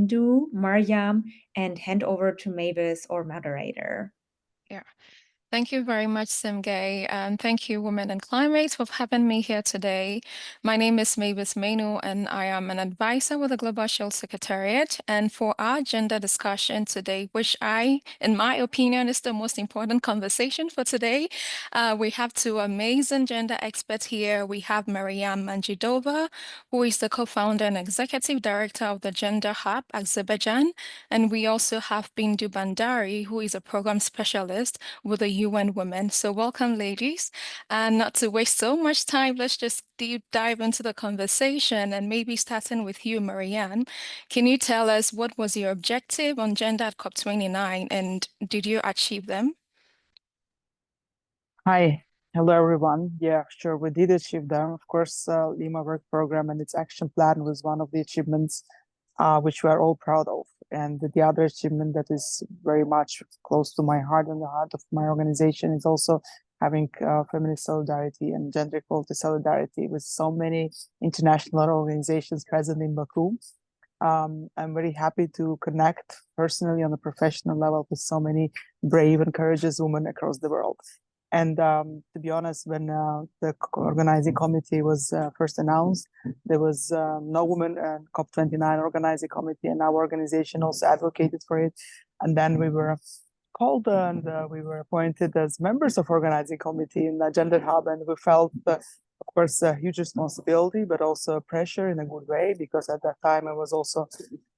Bindu, Maryam, and hand over to Mavis or moderator. Yeah. Thank you very much, Simgay, and thank you, Women and Climate, for having me here today. My name is Mavis Mainu, and I am an advisor with the Global Shield Secretariat. And for our gender discussion today, which in my opinion, is the most important conversation for today, we have two amazing gender experts here. We have Maryam Majidova, who is the co-founder and executive director of the Gender Hub, Azerbaijan. And we also have Bindu Bhandari, who is a program specialist with the UN Women. So welcome, ladies. And not to waste so much time, let's just deep dive into the conversation, and maybe starting with you, Maryam. Can you tell us what was your objective on gender at COP29, and did you achieve them? Hi, hello everyone. Yeah, sure, we did achieve them. Of course, Lima Work Program and its action plan was one of the achievements which we are all proud of. And the other achievement that is very much close to my heart and the heart of my organization is also having feminist solidarity and gender equality solidarity with so many international organizations present in Baku. I'm very happy to connect personally on a professional level with so many brave and courageous women across the world. And to be honest, when the organizing committee was first announced, there was no woman COP29 organizing committee, and our organization also advocated for it. And then we were called and we were appointed as members of organizing committee in the Gender Hub, and we felt, of course, a huge responsibility, but also pressure in a good way, because at that time I was also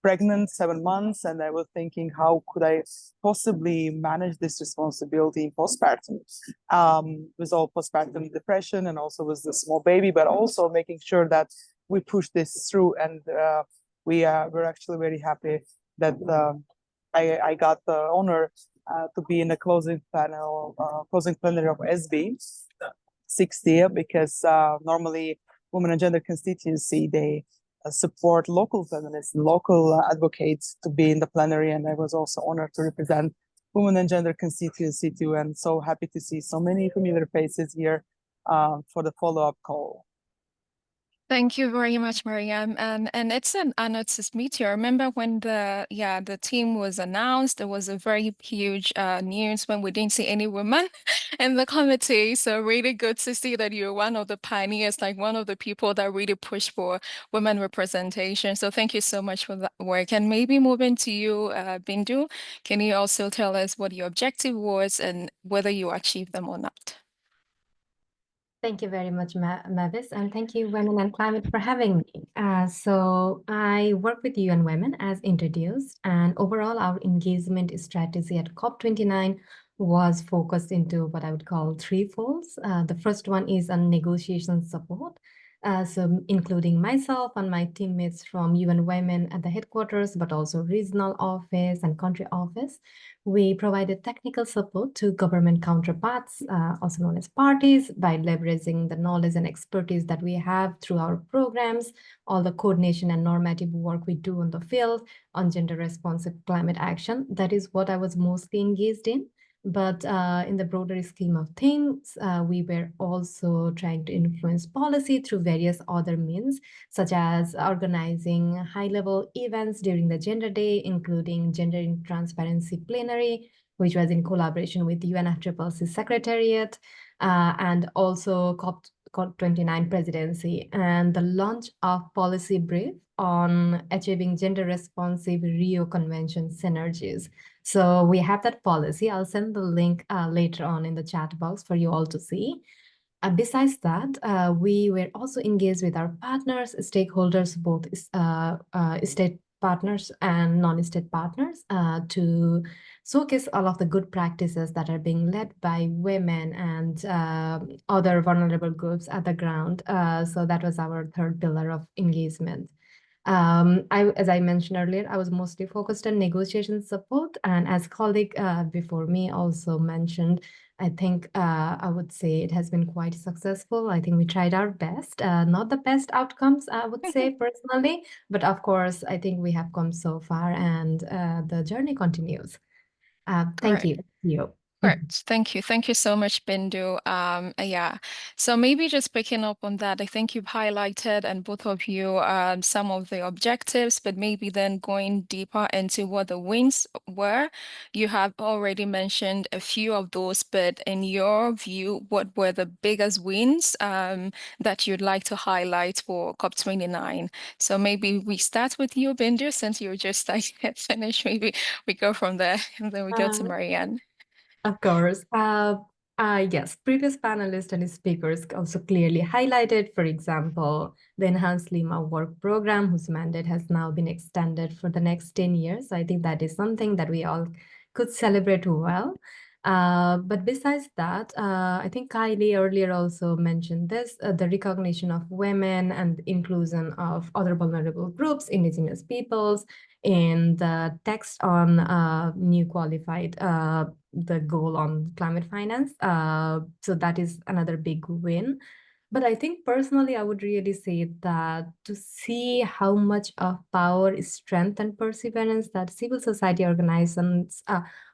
pregnant 7 months, and I was thinking, how could I possibly manage this responsibility in postpartum, with all postpartum depression and also with the small baby, but also making sure that we push this through. And we're actually very happy that I got the honor to be in the closing plenary of SB 60, because normally Women and Gender Constituency, they support local feminists and local advocates to be in the plenary, and I was also honored to represent Women and Gender Constituency too, and so happy to see so many familiar faces here for the follow-up call. Thank you very much, Maryam. And it's an honor to meet you. I remember when the team was announced, there was a very huge news when we didn't see any women in the committee. So really good to see that you're one of the pioneers, like one of the people that really push for women representation. So thank you so much for that work. And maybe moving to you, Bindu, can you also tell us what your objective was and whether you achieved them or not? Thank you very much, Mavis, and thank you, Women and Climate, for having me. So I work with UN Women as introduced, and overall our engagement strategy at COP29 was focused into what I would call three folds. The first one is on negotiation support. So including myself and my teammates from UN Women at the headquarters, but also regional office and country office. We provided technical support to government counterparts, also known as parties, by leveraging the knowledge and expertise that we have through our programs, all the coordination and normative work we do on the field on gender responsive climate action. That is what I was mostly engaged in. But in the broader scheme of things, we were also trying to influence policy through various other means, such as organizing high-level events during the Gender Day, including Gender in Transparency Plenary, which was in collaboration with the UNFCCC Secretariat, and also COP29 presidency, and the launch of policy brief on achieving gender responsive Rio Convention synergies. So we have that policy. I'll send the link later on in the chat box for you all to see. Besides that, we were also engaged with our partners, stakeholders, both state partners and non-state partners, to showcase all of the good practices that are being led by women and other vulnerable groups at the ground. So that was our third pillar of engagement. As I mentioned earlier, I was mostly focused on negotiation support, and as colleague before me also mentioned, I think I would say it has been quite successful. I think we tried our best, not the best outcomes, I would say personally, but of course, I think we have come so far, and the journey continues. Thank you. Great. Thank you. Thank you so much, Bindu. Yeah. So maybe just picking up on that, I think you've highlighted, and both of you, some of the objectives, but maybe then going deeper into what the wins were. You have already mentioned a few of those, but in your view, what were the biggest wins that you'd like to highlight for COP29? So maybe we start with you, Bindu, since you're just like finished. Maybe we go from there, and then we go to Marianne. Of course. Yes, previous panelists and speakers also clearly highlighted, for example, the Enhanced Lima Work Program, whose mandate has now been extended for the next 10 years. So I think that is something that we all could celebrate well. But besides that, I think Kylie earlier also mentioned this, the recognition of women and inclusion of other vulnerable groups, indigenous peoples, in the text on new qualified the goal on climate finance. So that is another big win. But I think personally, I would really say that to see how much of power, strength, and perseverance that civil society organizations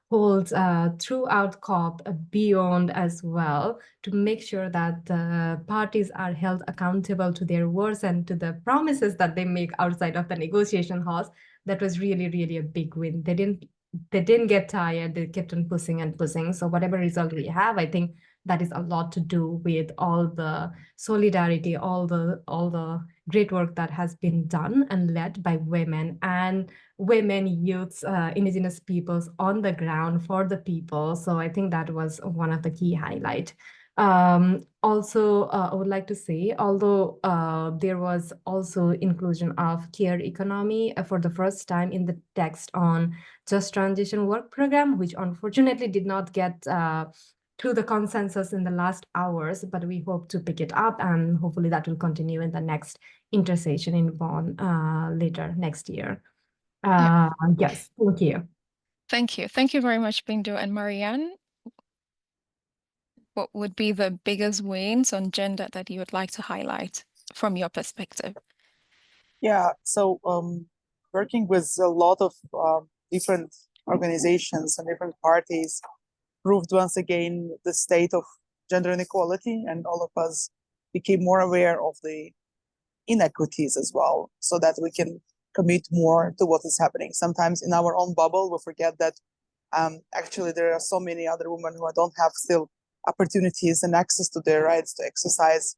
holds throughout COP beyond as well, to make sure that the parties are held accountable to their words and to the promises that they make outside of the negotiation halls. That was really, really a big win. They didn't get tired. They kept on pushing and pushing. So whatever result we have, I think that is a lot to do with all the solidarity, all the great work that has been done and led by women and women, youths, indigenous peoples on the ground for the people. So I think that was one of the key highlights. Also, I would like to say, although there was also inclusion of care economy for the first time in the text on Just Transition Work Program, which unfortunately did not get to the consensus in the last hours, but we hope to pick it up, and hopefully that will continue in the next intersession in Bonn later next year. Yes, thank you. Thank you. Thank you very much, Bindu. And Marianne, what would be the biggest wins on gender that you would like to highlight from your perspective? Yeah, so working with a lot of different organizations and different parties proved once again the state of gender inequality, and all of us became more aware of the inequities as well, so that we can commit more to what is happening. Sometimes in our own bubble, we forget that actually there are so many other women who don't have still opportunities and access to their rights to exercise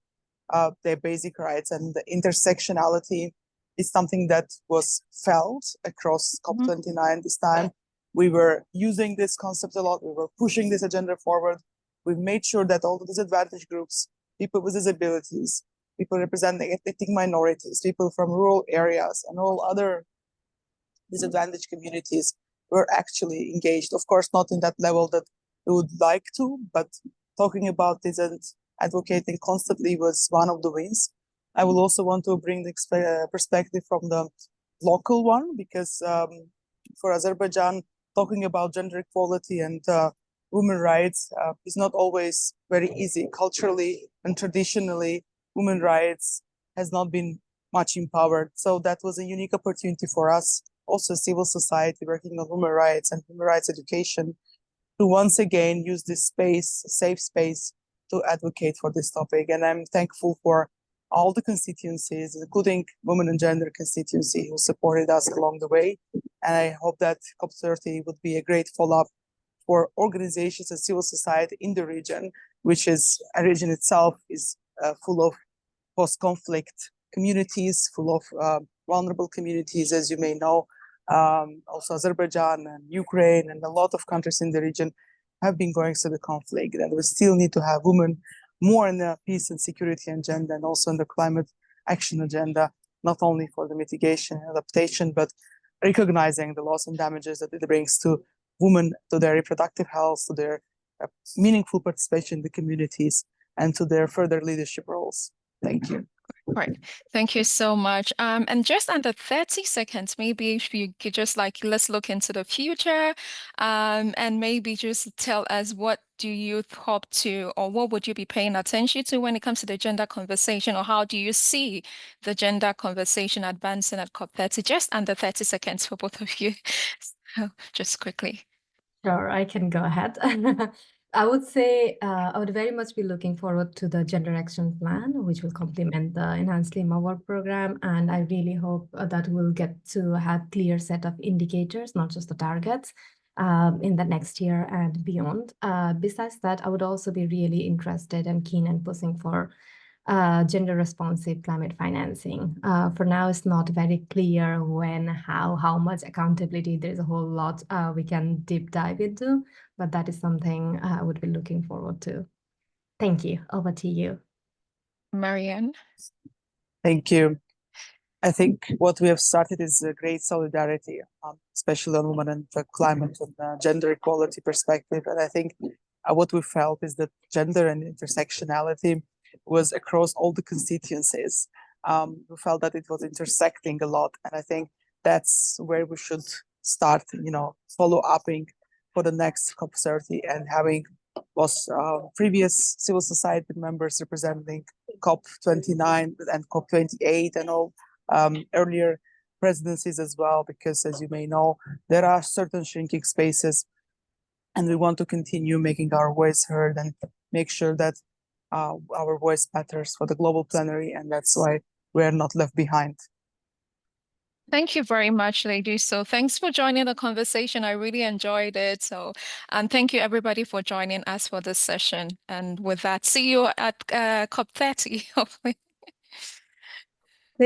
their basic rights, and the intersectionality is something that was felt across COP29 this time. We were using this concept a lot. We were pushing this agenda forward. We've made sure that all the disadvantaged groups, people with disabilities, people representing ethnic minorities, people from rural areas, and all other disadvantaged communities were actually engaged. Of course, not in that level that we would like to, but talking about this and advocating constantly was one of the wins. I will also want to bring the perspective from the local one, because for Azerbaijan, talking about gender equality and women rights is not always very easy. Culturally and traditionally, women rights has not been much empowered. So that was a unique opportunity for us, also civil society working on women rights and human rights education, to once again use this space, safe space, to advocate for this topic. And I'm thankful for all the constituencies, including Women and Gender constituency, who supported us along the way. And I hope that COP30 would be a great follow-up for organizations and civil society in the region, which is a region itself is full of post-conflict communities, full of vulnerable communities, as you may know. Also Azerbaijan and Ukraine and a lot of countries in the region have been going through the conflict, and we still need to have women more in the peace and security agenda, and also in the climate action agenda, not only for the mitigation and adaptation, but recognizing the loss and damages that it brings to women, to their reproductive health, to their meaningful participation in the communities, and to their further leadership roles. Thank you. Right. Thank you so much. And just under 30 seconds, maybe if you could just let's look into the future, and maybe just tell us, what do you hope to, or what would you be paying attention to when it comes to the gender conversation, or how do you see the gender conversation advancing at COP30? Just under 30 seconds for both of you. So just quickly. Sure, I can go ahead. I would say I would very much be looking forward to the Gender Action Plan, which will complement the Enhanced Lima Work Program. And I really hope that we'll get to have clear set of indicators, not just the targets, in the next year and beyond. Besides that, I would also be really interested and keen and pushing for gender responsive climate financing. For now, it's not very clear when, how much accountability. There's a whole lot we can deep dive into, but that is something I would be looking forward to. Thank you. Over to you. Marianne. Thank you. I think what we have started is a great solidarity, especially on women and the climate and gender equality perspective. And I think what we felt is that gender and intersectionality was across all the constituencies. We felt that it was intersecting a lot. And I think that's where we should start, follow-upping for the next COP30 and having previous civil society members representing COP29 and COP28 and all earlier presidencies as well, because as you may know, there are certain shrinking spaces and we want to continue making our voice heard and make sure that our voice matters for the global plenary, and that's why we're not left behind. Thank you very much, ladies. So thanks for joining the conversation. I really enjoyed it. And thank you everybody for joining us for this session. And with that, see you at COP30, hopefully.